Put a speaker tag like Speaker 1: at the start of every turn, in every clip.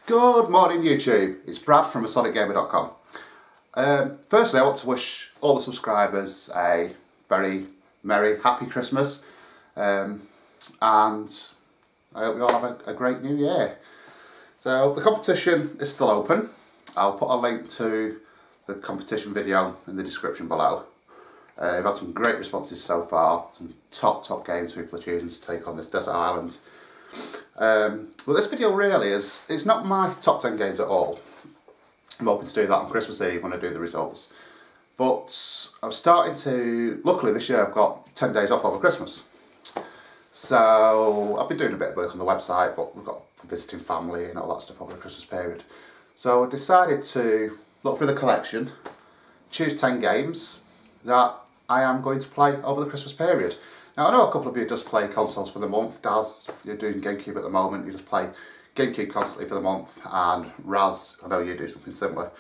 Speaker 1: Good morning YouTube, it's Brad from AsonicGamer.com. Firstly I want to wish all the subscribers a very merry, happy Christmas and I hope you all have a great new year. So the competition is still open. I'll put a link to the competition video in the description below. We've had some great responses so far, some top games people are choosing to take on this desert island. Well, this video really it's not my top 10 games at all. I'm hoping to do that on Christmas Eve when I do the results. But I'm starting to, luckily this year I've got 10 days off over Christmas. So I've been doing a bit of work on the website, but we've got visiting family and all that stuff over the Christmas period. So I decided to look through the collection, choose 10 games that I am going to play over the Christmas period. Now I know a couple of you just play consoles for the month. Daz, you're doing GameCube at the moment, you just play GameCube constantly for the month, and Raz, I know you do something similar.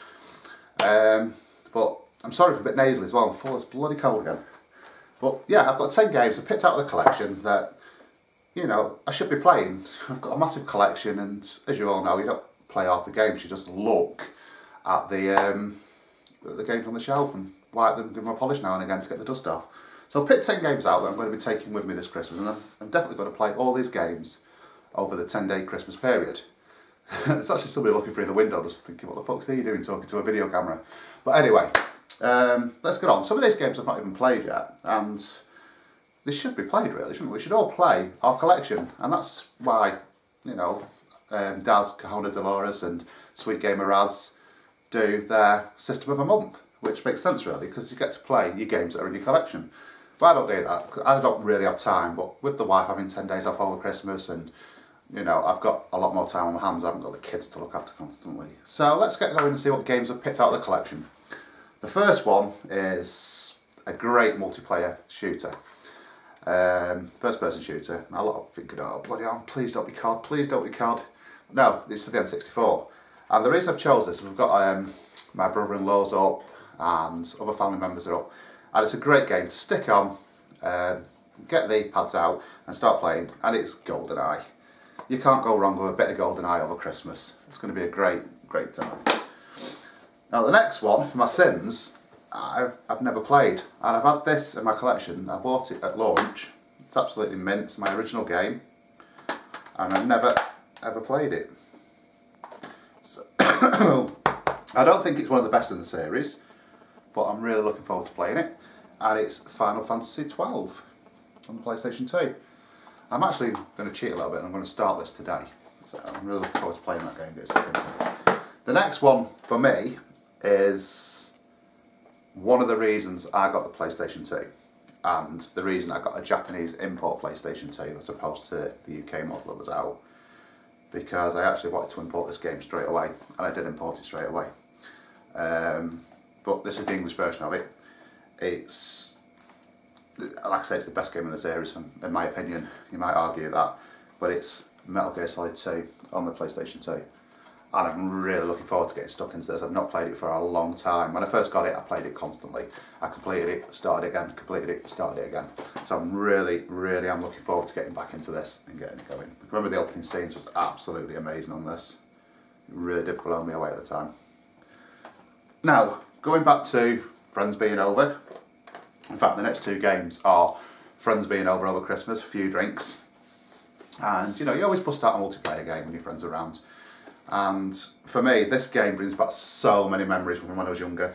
Speaker 1: But I'm sorry if I'm a bit nasally as well, I'm full of bloody cold again. But yeah, I've got 10 games I picked out of the collection that, you know, I should be playing. I've got a massive collection, and as you all know, you don't play half the games, you just look at the games on the shelf and wipe them, give them a polish now and again to get the dust off. So I picked 10 games out that I'm going to be taking with me this Christmas, and I'm definitely going to play all these games over the 10-day Christmas period. There's actually somebody looking through the window just thinking, what the fuck's he doing talking to a video camera? But anyway, let's get on. Some of these games I've not even played yet, and they should be played really, shouldn't we? We should all play our collection, and that's why, you know, Daz, Kahona Dolores and Sweet Gamer Raz do their system of a month, which makes sense really, because you get to play your games that are in your collection. But I don't do that, I don't really have time, but with the wife having 10 days off over Christmas and, you know, I've got a lot more time on my hands, I haven't got the kids to look after constantly. So let's get going and see what games I've picked out of the collection. The first one is a great multiplayer shooter. First person shooter. Now a lot of people go, oh bloody hell, please don't be COD, please don't be COD. No, it's for the N64. And the reason I've chose this, we've got my brother-in-law's up and other family members are up. And it's a great game to stick on, get the pads out and start playing, and it's GoldenEye. You can't go wrong with a bit of GoldenEye over Christmas. It's going to be a great time. Now the next one, for my sins, I've never played, and I've had this in my collection. I bought it at launch. It's absolutely mint, it's my original game, and I've never ever played it. So I don't think it's one of the best in the series, but I'm really looking forward to playing it, and it's Final Fantasy XII on the PlayStation 2. I'm actually going to cheat a little bit and I'm going to start this today, so I'm really looking forward to playing that game, get stuck into it. The next one for me is one of the reasons I got the PlayStation 2, and the reason I got a Japanese import PlayStation 2 as opposed to the UK model that was out, because I actually wanted to import this game straight away, and I did import it straight away. But this is the English version of it. It's, like I say, it's the best game in the series, in my opinion. You might argue that, but it's Metal Gear Solid 2 on the PlayStation 2. And I'm really looking forward to getting stuck into this. I've not played it for a long time. When I first got it, I played it constantly. I completed it, started it again, completed it, started it again. So I'm really am looking forward to getting back into this and getting it going. I remember the opening scenes was absolutely amazing on this. It really did blow me away at the time. Now, going back to friends being over. In fact, the next two games are friends being over Christmas, a few drinks. And, you know, you always bust out a multiplayer game when your friends are around. And for me, this game brings back so many memories from when I was younger.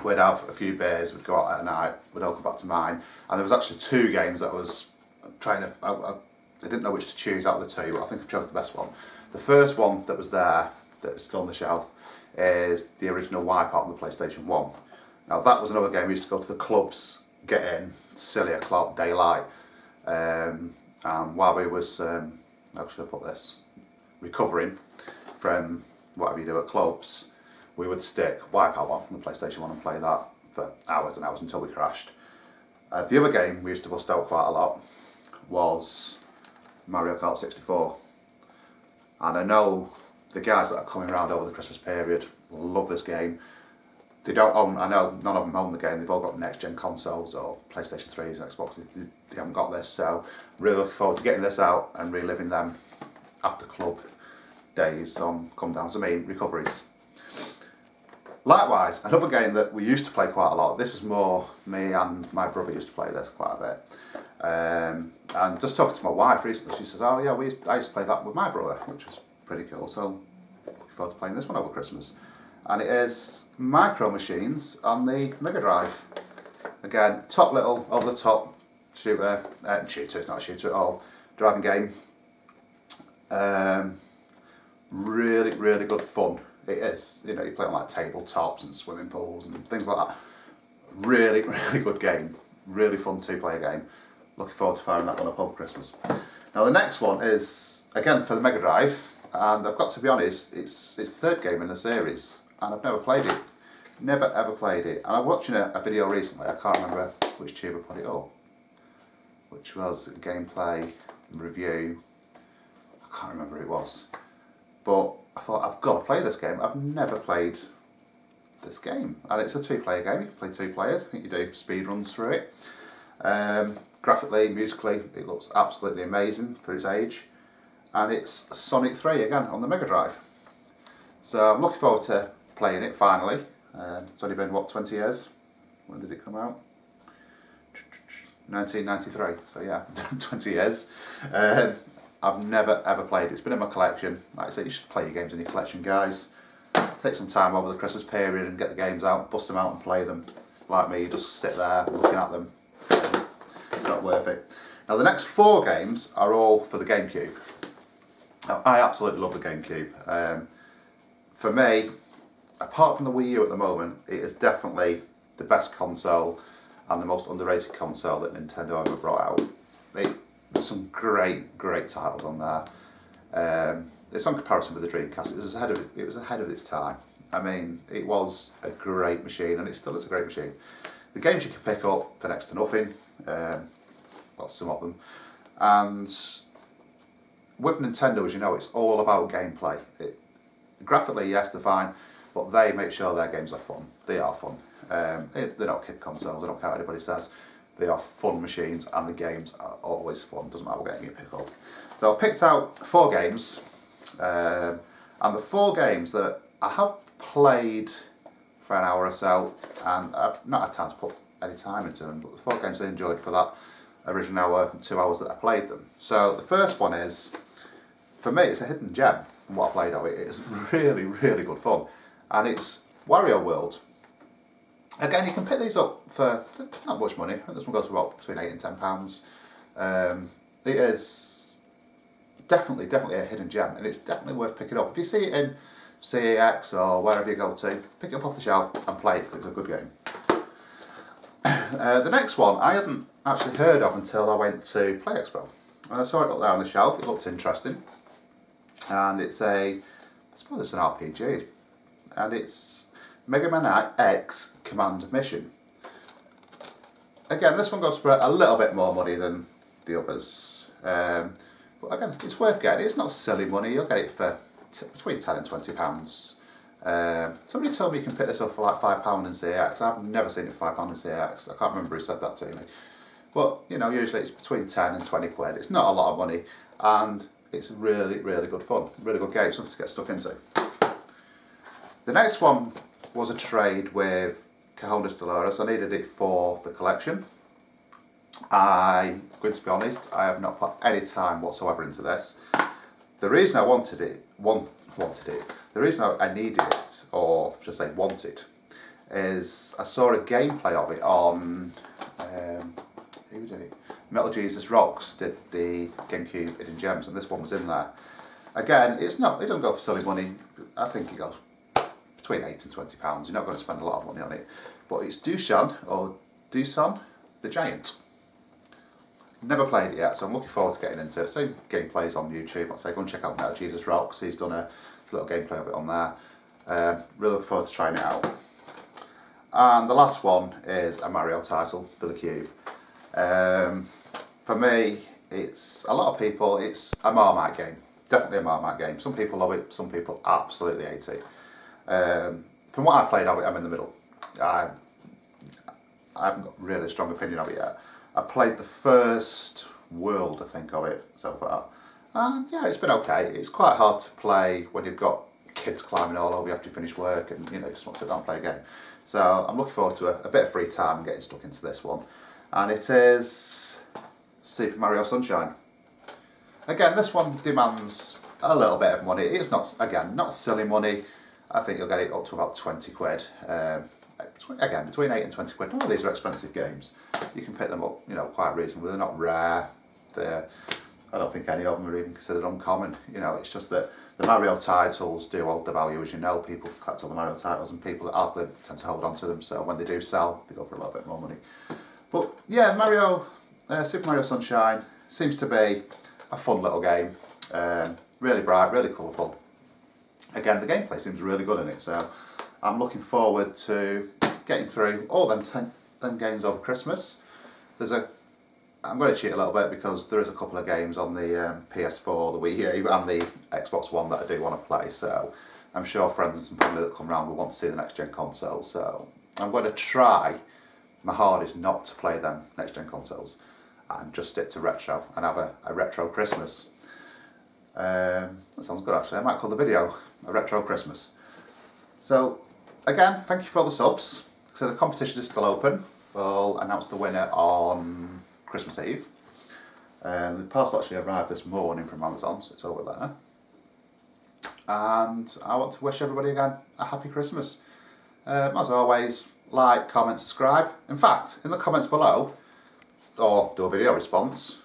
Speaker 1: We'd have a few beers, we'd go out at night, we'd all come back to mine. And there was actually two games that I was trying to, I didn't know which to choose out of the two, but I think I chose the best one. The first one that was there, that is still on the shelf, is the original Wipeout on the PlayStation 1. Now that was another game we used to go to the clubs, get in, silly o'clock, daylight. And while we was, how should I put this, recovering from whatever you do at clubs, we would stick Wipeout on the PlayStation 1 and play that for hours and hours until we crashed. The other game we used to bust out quite a lot was Mario Kart 64. And I know the guys that are coming around over the Christmas period love this game. They don't own, I know none of them own the game, they've all got next gen consoles or PlayStation 3s, Xboxes, they haven't got this, so I'm really looking forward to getting this out and reliving them after club days on come downs, recoveries. Likewise, another game that we used to play quite a lot, this was more me and my brother used to play this quite a bit. And just talking to my wife recently, she says, oh yeah, I used to play that with my brother, which was pretty cool. So looking forward to playing this one over Christmas. And it is Micro Machines on the Mega Drive. Again, top little, over the top shooter, it's not a shooter at all, driving game. Really, really good fun. It is, you know, you play on like tabletops and swimming pools and things like that. Really, really good game. Really fun two-player game. Looking forward to firing that one up over Christmas. Now the next one is, again, for the Mega Drive, and I've got to be honest, it's the third game in the series, and I've never played it. Never ever played it. And I'm watching a video recently, I can't remember which tuber put it up, which was gameplay review. I can't remember who it was. But I thought, I've got to play this game. I've never played this game. And it's a two-player game. You can play two players. I think you do speed runs through it. Graphically, musically, it looks absolutely amazing for its age. And it's Sonic 3 again on the Mega Drive. So I'm looking forward to playing it finally. It's only been, what, 20 years? When did it come out? 1993. So yeah, 20 years. I've never ever played it. It's been in my collection. Like I said, you should play your games in your collection, guys. Take some time over the Christmas period and get the games out, bust them out and play them. Like me, you just sit there looking at them. It's not worth it. Now the next 4 games are all for the GameCube. Now, I absolutely love the GameCube. For me, apart from the Wii U at the moment, it is definitely the best console and the most underrated console that Nintendo ever brought out. There's some great titles on there. It's on comparison with the Dreamcast. It was ahead of its time. I mean, it was a great machine, and it still is a great machine. The games you can pick up for next to nothing, well, some of them, and with Nintendo, as you know, it's all about gameplay. Graphically, yes, they're fine, but they make sure their games are fun. They are fun. They're not kid consoles. I don't care what anybody says. They are fun machines, and the games are always fun. Doesn't matter what game you pick up. So I picked out 4 games, and the 4 games that I have played for an hour or so, and I've not had time to put any time into them, but the 4 games I enjoyed for that original hour and 2 hours that I played them. So the first one is, for me, it's a hidden gem from what I played of it. It's really, really good fun, and it's Wario World. Again, you can pick these up for not much money. I think this one goes for about between £8 and £10. It is definitely a hidden gem, and it's definitely worth picking up. If you see it in CEX or wherever you go to, pick it up off the shelf and play it, because it's a good game. The next one I hadn't actually heard of until I went to Play Expo. I saw it up there on the shelf. It looked interesting, and I suppose it's an RPG, and it's Mega Man X Command Mission. Again, this one goes for a little bit more money than the others, but again, it's worth getting. It's not silly money. You'll get it for between £10 and £20. Somebody told me you can pick this up for like £5 in CEX. I've never seen it for £5 in CEX. I can't remember who said that to me. But you know, usually it's between 10 and 20 quid. It's not a lot of money, and it's really, really good fun. Really good game, something to get stuck into. The next one was a trade with Cajones Dolores. I needed it for the collection. I'm going to be honest, I have not put any time whatsoever into this. The reason I wanted it, the reason I needed it, or should I say wanted, is I saw a gameplay of it on, who did it? Metal Jesus Rocks did the GameCube Hidden Gems, and this one was in there. Again, it doesn't go for silly money. I think it goes between £8 and £20. You're not going to spend a lot of money on it. But it's Dushan, or Dusan the Giant. Never played it yet, so I'm looking forward to getting into it. Same gameplays on YouTube. I'd say go and check out Metal Jesus Rocks. He's done a little gameplay of it on there. Really looking forward to trying it out. And the last one is a Mario title for the Cube. For me, it's a lot of people, it's a Marmite game. Definitely a Marmite game. Some people love it, some people absolutely hate it. From what I played of it, I'm in the middle. I haven't got really a strong opinion of it yet. I played the first world, I think, of it so far, And yeah, it's been okay. It's quite hard to play when you've got kids climbing all over you after you finish work and you know, just want to sit down and play a game. So I'm looking forward to a bit of free time and getting stuck into this one. And it is Super Mario Sunshine. Again, this one demands a little bit of money. It's not, again, not silly money. I think you'll get it up to about 20 quid. Again, between 8 and 20 quid. None of these are expensive games. You can pick them up, you know, quite reasonably. They're not rare. I don't think any of them are even considered uncommon. You know, it's just that the Mario titles do hold the value, as you know. People collect all the Mario titles, and people that have them tend to hold on to them. So when they do sell, they go for a little bit more money. But yeah, Super Mario Sunshine seems to be a fun little game. Really bright, really colourful. Again, the gameplay seems really good in it, so I'm looking forward to getting through all them 10 games over Christmas. I'm going to cheat a little bit because there is a couple of games on the PS4, the Wii U and the Xbox One that I do want to play, so I'm sure friends and some family that come around will want to see the next gen console, so I'm going to try my hardest not to play them next gen consoles and just stick to retro and have a retro Christmas. That sounds good actually. I might call the video a retro Christmas. So again, thank you for all the subs. So the competition is still open. We'll announce the winner on Christmas Eve. The parcel actually arrived this morning from Amazon, so it's over there. And I want to wish everybody again a happy Christmas. As always, like, comment, subscribe. In fact, in the comments below, or do a video response,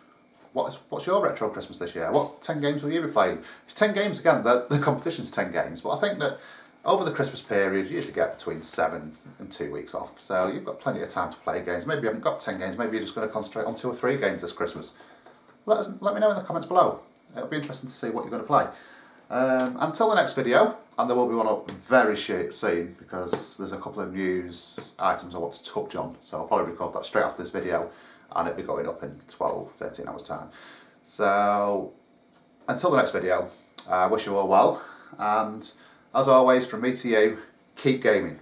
Speaker 1: what's your retro Christmas this year? What 10 games will you be playing? It's 10 games again, the competition's 10 games, but I think that over the Christmas period you usually get between 7 and 2 weeks off, so you've got plenty of time to play games. Maybe you haven't got 10 games, maybe you're just going to concentrate on 2 or 3 games this Christmas. Let me know in the comments below. It'll be interesting to see what you're going to play. Until the next video, and there will be one up very soon because there's a couple of news items I want to touch on, so I'll probably record that straight after this video and it'll be going up in 12-13 hours time. So until the next video, I wish you all well, and as always from me to you, keep gaming.